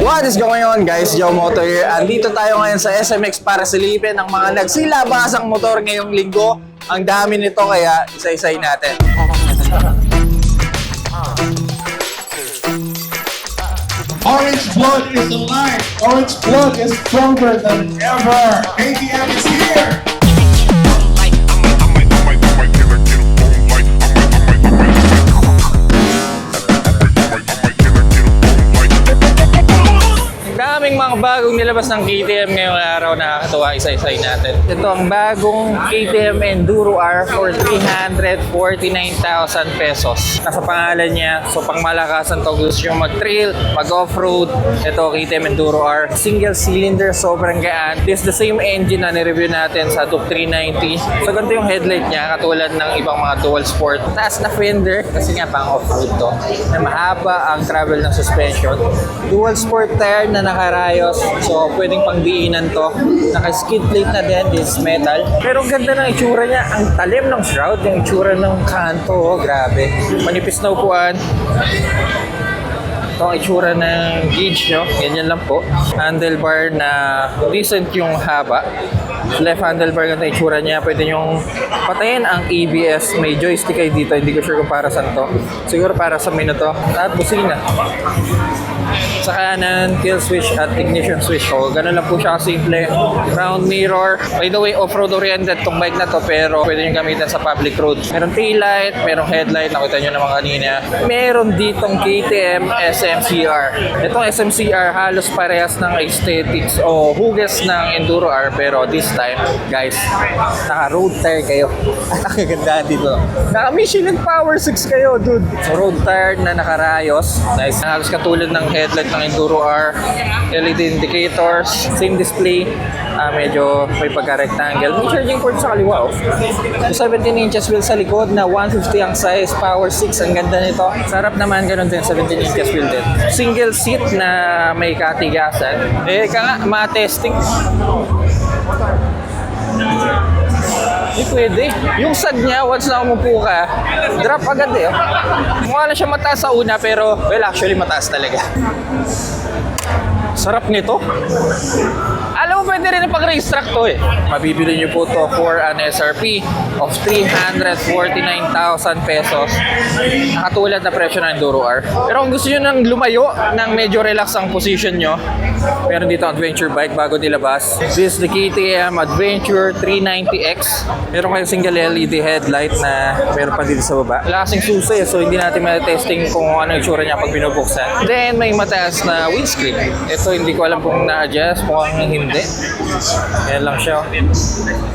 What is going on guys? Joe Moto here. Andito tayo ngayon sa SMX para silipin ang mga nagsilabasang motor ngayong linggo. Ang dami nito kaya isa-isay natin. Orange blood is alive. Orange blood is stronger than ever. ATM is here. Daming mga bagong nilabas ng KTM ngayong araw, nakakatuwa, isa-isay natin. Ito ang bagong KTM Enduro R for 349,000 pesos. Nasa pangalan niya, so pang malakasan to, gusto nyo mag-trail, mag-offroad. Ito KTM Enduro R, single cylinder, sobrang gaan. This is the same engine na nireview natin sa Duke 390. So ganito yung headlight niya, katulad ng ibang mga dual sport. Taas na fender, kasi nga pang offroad to, na mahaba ang travel ng suspension. Dual sport tire na nakarayos, so pwedeng pangdiinan to. Naka-skid plate na din, this metal. Pero ang ganda ng itsura niya, ang talim ng shroud, yung itsura ng kanto, oh, grabe. Manipis na upuan. Ito ang itsura ng gauge nyo, ganyan lang po. Handlebar na decent yung haba. Left handlebar, ganito yung itsura niya. Pwede nyong patayin ang ABS. May joystick kayo dito, hindi ko sure kung para saan to. Siguro para sa menu to. At busina. Sa kanan, kill switch at ignition switch. So, ganun lang po siya simple. Round mirror. By the way, off-road oriented tong bike na to, pero pwede nyo gamitin sa public roads. Meron taillight, merong headlight, nakita nyo naman kanina. Meron ditong KTM SMCR. Itong SMCR halos parehas ng aesthetics o hugas ng Enduro R, pero this time, guys, naka-road tire kayo. Ang ganda dito. Naka-Michelin Power 6 kayo, dude. So, road tire na nakarayos. Nice. Halos katulad ng headlight ng Enduro R, LED indicators, same display, medyo may pagka-rectangle. May charging port sa kaliwa, oh. 17 inches wheel sa likod na 150 ang size, power 6, ang ganda nito. Sarap naman, ganun din, 17 inches wheel din. Single seat na may katigasan. Nga, ma-testing. Hindi pwede. Yung sad niya, once na umupo ka, drop agad eh. Mukha na siya mataas sa una, pero, well, actually mataas talaga. Sarap nito. Alam mo, pwede rin pag-race track to eh. Mabibili nyo po to for an SRP of 349,000 pesos. Nakatulad na presyo ng Enduro R. Pero kung gusto nyo nang lumayo, ng medyo relax ang position nyo, meron dito ang adventure bike bago nilabas. This is the KTM Adventure 390X. Meron kayong single LED headlight na meron pa dito sa baba. Wala kasing susi, so hindi natin matesting kung ano yung tsura niya pag binubuksan. Then may mataas na windscreen. Ito hindi ko alam kung na-adjust, mukhang hindi. Yan lang siya. I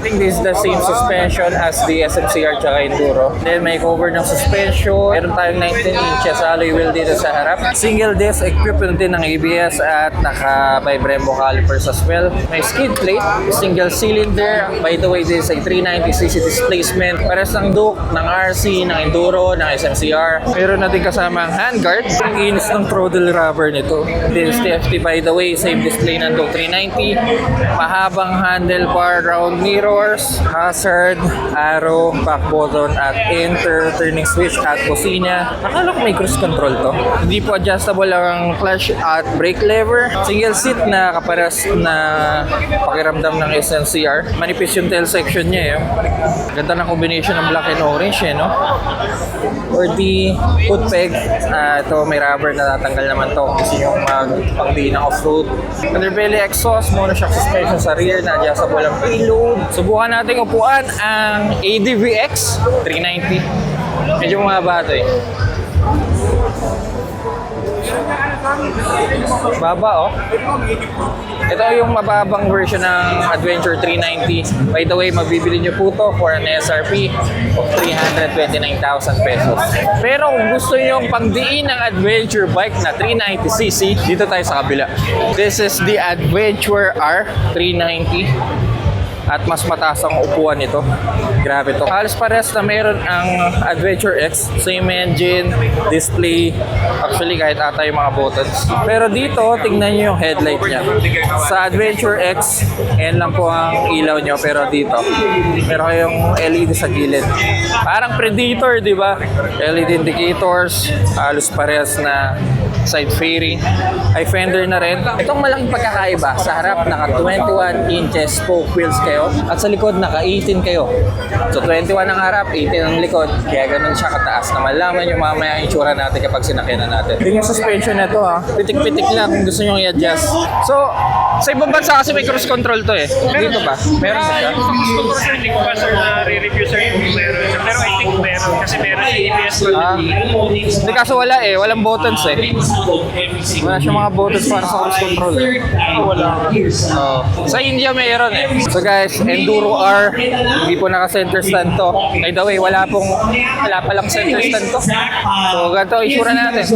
think this is the same suspension as the SMCR tsaka Enduro. Then may cover ng suspension. Meron tayong 19 inches alloy wheel dito sa harap. Single disc equipment din ng ABS at naka-by Brembo calipers as well. May skid plate, single cylinder. By the way, this is a 390cc displacement. Pares ng Duke, ng RC, ng Enduro, ng SMCR. Meron natin kasama ang handguard. Ang inis ng throttle rubber nito. This is TFT by the way, same display ng Duke 390. Mahabang handlebar, round mirrors, hazard, arrow, back button at enter, turning switch at busina. Akala ko may cruise control to. Hindi po adjustable ang clutch at brake lever. Single seat na kaparas na pakiramdam ng SNCR. Manipis yung tail section niya eh. Ganda ng combination ng black and orange eh, no? Or the foot peg. Ito may rubber na tatanggal naman to kasi yung pangdiin ng off-road. Underbelly exhaust, monoshock suspension sa rear na adjustable ang payload. Subukan natin upuan ang ADVX 390. Medyo mahaba ito eh. Baba oh. Ito yung mababang version ng Adventure 390. By the way, mabibili nyo po to for an SRP of 329,000 pesos. Pero kung gusto nyo yung pangdiin ng adventure bike na 390cc, dito tayo sa kabila. This is the Adventure R 390. at mas mataas ang upuan nito. Grabe to. Halos pares na meron ang Adventure X. Same engine, display. Actually, kahit ata yung mga buttons. Pero dito, tingnan nyo yung headlight niya. Sa Adventure X, yan lang po ang ilaw nyo. Pero dito, meron kayong LED sa gilid. Parang Predator, di ba? LED indicators, halos parehas na side fairing. Ay fender na rin. Itong malaking pagkakaiba, sa harap naka 21 inches spoke wheels kayo at sa likod naka 18 kayo. So 21 ang harap, 18 ang likod. Kaya ganun siya kataas na malaman yung mamaya ang itsura natin kapag sinakyan na natin. Yung suspension na to ha, pitik-pitik lang kung gusto nyo i-adjust. So, sa ibang bansa kasi may cruise control to eh. Dito ba? Meron ba siya? Hindi ko pa sir na-review sir kung meron. Pero I think meron kasi meron ABS Hindi kaso wala eh, walang buttons eh. Wala siya mga buttons para sa cruise control eh. Wala. Sa India mayroon eh. So guys, Enduro R, hindi po naka-center stand to. By the way, wala palang center stand to. So ganito itsura natin.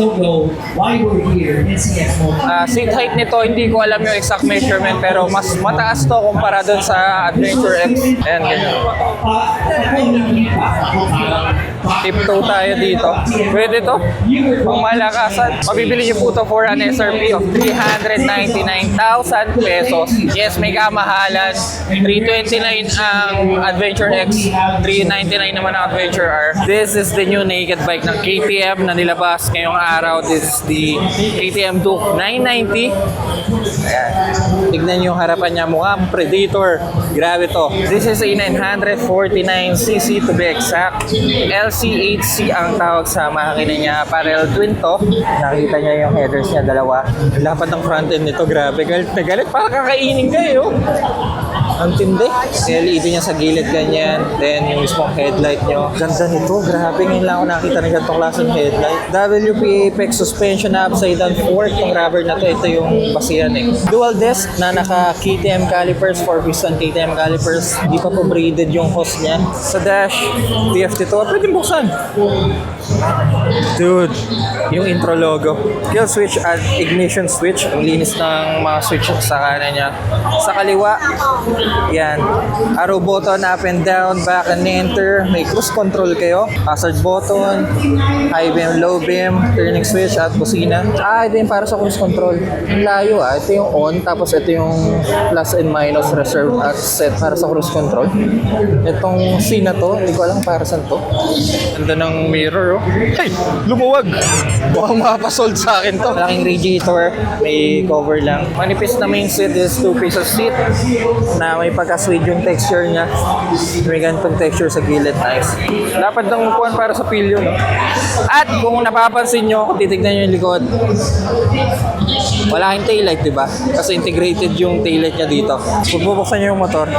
Seat height nito, hindi ko alam yung exact measurement pero mas mataas to kumpara dun sa Adventure X. Ayan, ganyan. Tiptoe tayo dito. Pwede to. Pang malakasan. Mabibili niyo po to for an SRP of 399,000 pesos. Yes, may kamahalan. 329 ang Adventure X. 399 naman ang Adventure R. This is the new naked bike ng KTM na nilabas ngayong araw. This is the KTM Duke 990. Ayan. Tignan niyo yung harapan niya. Mukhang Predator. Grabe to. This is a 949cc to be exact. LCHC ang tawag sa makina niya. Parallel twin to. Nakita niya yung headers niya, dalawa. Lapad ng front end nito. Grabe. Galit na galit. Parang kakainin kayo. Ang tindi. LED niya sa gilid ganyan. Then yung mismong headlight nyo. Ganda nito. Grabe. Ngayon lang ako nakita ng ganitong klaseng headlight. WP Apex suspension na upside down fork. Itong rubber na to. Ito yung basihan eh. Dual disc na naka KTM calipers. 4-piston KTM calipers. Di pa po braided yung hose niya. Sa dash, TFT2. Pwede buksan. Dude, yung intro logo. Kill switch at ignition switch. Ang linis ng mga switch sa kanan niya. Sa kaliwa, yan. Arrow button, up and down, back and enter. May cruise control kayo. Hazard button, high beam, low beam, turning switch at busina. Ito yung para sa cruise control. Ang layo Ito yung on, tapos ito yung plus and minus reserve at set para sa cruise control. Itong C na to, hindi ko alam para saan to. Ganda ng mirror, oh. Hey! Lumuwag! Mukhang makapasold sa akin to. Malaking radiator, may cover lang. Manipis na main seat is 2-piece seat na may pagka-suede yung texture niya. May ganitong texture sa gilid. Nice. Dapat ng upuan para sa pilyo, no? At kung napapansin nyo, kung titignan nyo yung likod, wala kang taillight, diba? Kasi integrated yung taillight niya dito. Kung bubuksan nyo yung motor,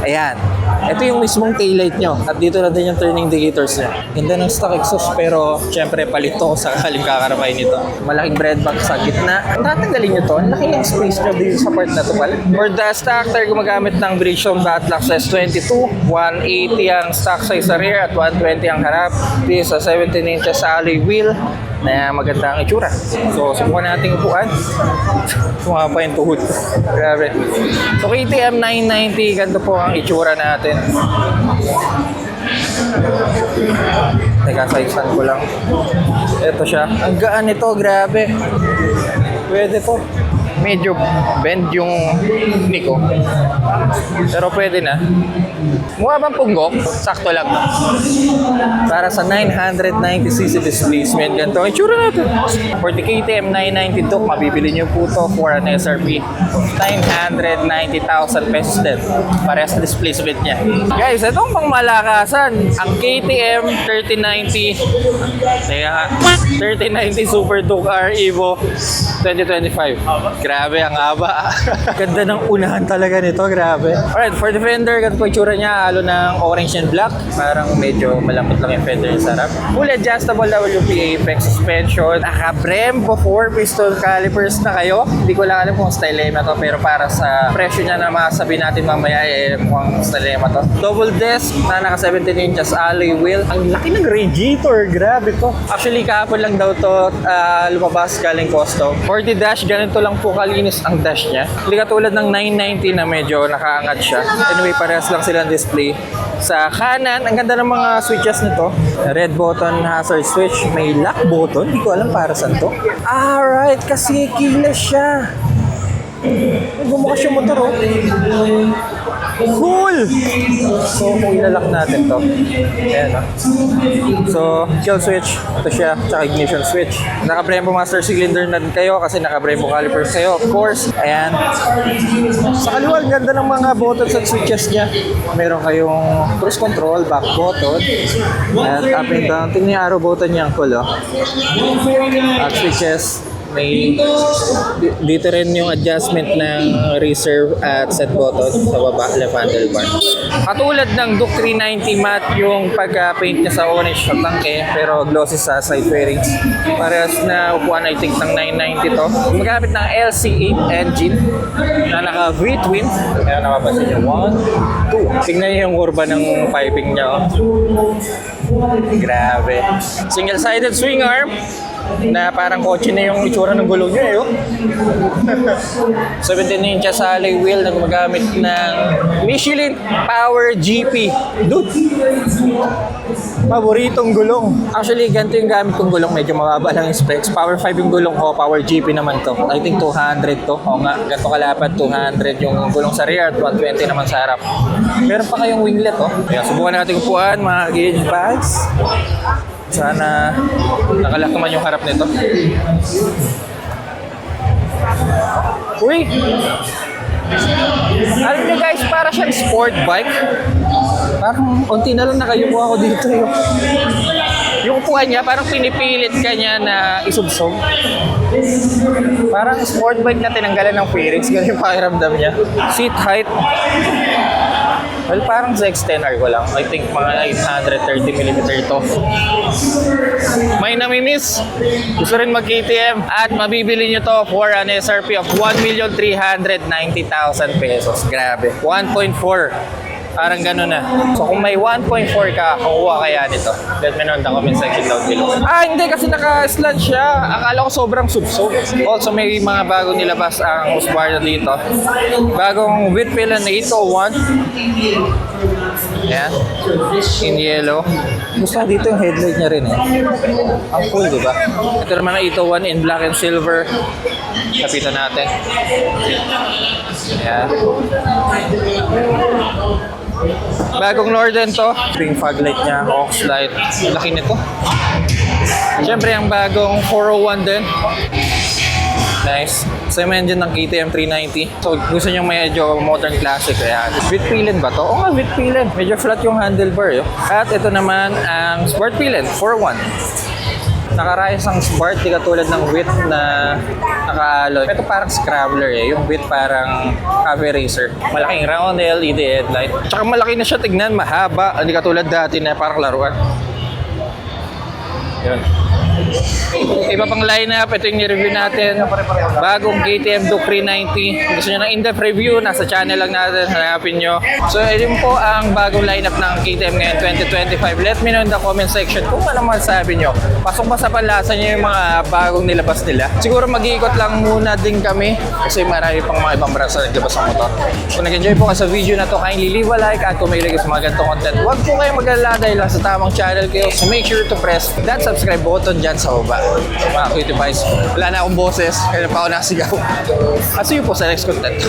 ayan. Ito yung mismong taillight nyo. At dito na din yung turning indicators niya. Ganda ng stock exhaust pero syempre palito ko sa kaling kakarapay nito. Malaking bread box sa gitna. Tatanggalin nyo to. Ang laki ng space nyo dito sa part na to pala. For the stock tire, gumagamit ng Bridgestone Batlock S22. 180 ang stock size sa rear at 120 ang harap. This is a 17 inches alloy wheel na maganda ang itsura. So, subukan natin upuan. Sumaka pa yung tuhod. Grabe. So, KTM 990, ganito po ang itsura natin. Teka, size ko lang. Ito siya. Ang gaan nito, grabe. Pwede to. Medyo bend yung niko. Pero pwede na. Mukha bang punggok? Sakto lang. Para sa 990cc displacement, ganito ang itsura natin. For the KTM 990 Duke, mabibili nyo po to for an SRP of 990,000 pesos din. Parehas sa displacement niya. Guys, itong pang malakasan, ang KTM 3090 Super Duke R Evo 2025. Grabe, ang haba. Ganda ng unahan talaga nito, grabe. Alright, for the fender, ganito po itsura niya, halo ng orange and black. Parang medyo malambot lang yung fender sa harap. Fully adjustable WP Apex suspension. Naka-Brembo 4-piston calipers na kayo. Hindi ko lang alam kung stylema to, pero para sa presyo niya na masabi natin mamaya, mukhang stylema to. Double disc na naka 17 inches alloy wheel. Ang laki ng radiator, grabe to. Actually, kahapon lang daw to lumabas galing custom. For the dash, ganito lang po kalinis ang dash niya. Hindi katulad ng 990 na medyo nakaangat siya. Anyway, parehas lang silang display. Sa kanan, ang ganda ng mga switches nito. Red button hazard switch. May lock button. Hindi ko alam para saan to. Alright, kasi keyless siya. Bumukas yung motor, oh. Cool! So, kung ilalak natin to. Ayan, oh. So, kill switch. Ito siya. Tsaka ignition switch. Naka-Brembo master cylinder na din kayo kasi naka-Brembo calipers kayo, of course. Ayan. Sa kaliwa, ang ganda ng mga buttons at switches niya. Meron kayong cruise control, back button, at up and down. Tingnan yung arrow button niya ang cool, oh. At switches. May dito rin yung adjustment ng reserve at set button sa baba, left handlebar. Katulad ng Duke 390 matte yung pagka-paint niya sa orange sa tangke pero glossy sa side fairings. Parehas na upuan I think ng 990 to. Magamit ng LC8 engine na naka V-twin. Kaya nakapansin niyo, 1, 2. Tingnan niyo yung kurba ng piping niya. Oh. Grabe. Single-sided swing arm na parang kotse na yung itsura ng gulong niya, eh. Oh. 17 inches alloy wheel na gumagamit ng Michelin Power GP. Dude! Paboritong gulong. Actually, ganito yung gamit kong gulong. Medyo mababa lang yung specs. Power 5 yung gulong ko. Power GP naman to. I think 200 to. O nga, ganito kalapat. 200 yung gulong sa rear at 120 naman sa harap. Meron pa kayong winglet, oh. Kaya subukan natin upuan, mga gauge bags. Sana nakalak naman yung harap nito. Uy! Alam niyo guys, para siyang sport bike. Parang unti na lang nakayuko ako dito. Yung upuan niya, parang pinipilit ka niya na isubsog. Parang sport bike na tinanggalan ng fairings. Ganun yung pakiramdam niya. Seat height. Well, parang sa X10R ko lang. I think mga 830mm to. May namimiss. Gusto rin mag-KTM at mabibili nyo to for an SRP of 1,390,000 pesos. Grabe. 1.4. Parang gano'n na. So kung may 1.4 ka, kukuha kaya nito. Let me know in the comment section down below. Hindi kasi naka-slant siya. Akala ko sobrang subsog. Also may mga bagong nilabas ang Husqvarna dito. Bagong with pila na 801. Ayan. In yellow. Gusto dito yung headlight niya rin, eh. Ang cool, di ba? Ito naman ang 801 in black and silver. Kapitan natin. Ayan. Bagong Norden to. Ring fog light niya, aux light. Laki nito. Siyempre ang bagong 401 din. Nice. Same engine ng KTM 390. So gusto nyo medyo modern classic. Kaya with pilin ba to? Oo nga, with pilin. Medyo flat yung handlebar. Yo. At ito naman ang sport pilin 401. Nakarayas ang Smart, di katulad ng width na naka-alloy. Ito parang scrambler, eh. Yung width parang cafe racer. Malaking round LED headlight. Tsaka malaki na siya tignan, mahaba. Hindi katulad dati na parang laruan. Yun. Iba pang lineup, ito yung ni-review natin. Bagong KTM Duke 390. Gusto nyo ng in-depth review, nasa channel lang natin, hanapin nyo. So, yun po ang bagong lineup ng KTM ngayon 2025. Let me know in the comment section kung ano masasabi nyo. Pasok ba sa panlasa nyo yung mga bagong nilabas nila? Siguro mag-iikot lang muna din kami kasi marami pang mga ibang brands na naglabas ng motor. Kung nag-enjoy po kayo sa video na to, kindly leave a like at kung may ilagay sa mga ganitong content, huwag po kayo mag-alala dahil lang sa tamang channel kayo. So, make sure to press that subscribe button dyan sa baba. Mga cutie pies. Wala na akong boses. Kaya pa ako nasigaw. At see you po sa next content.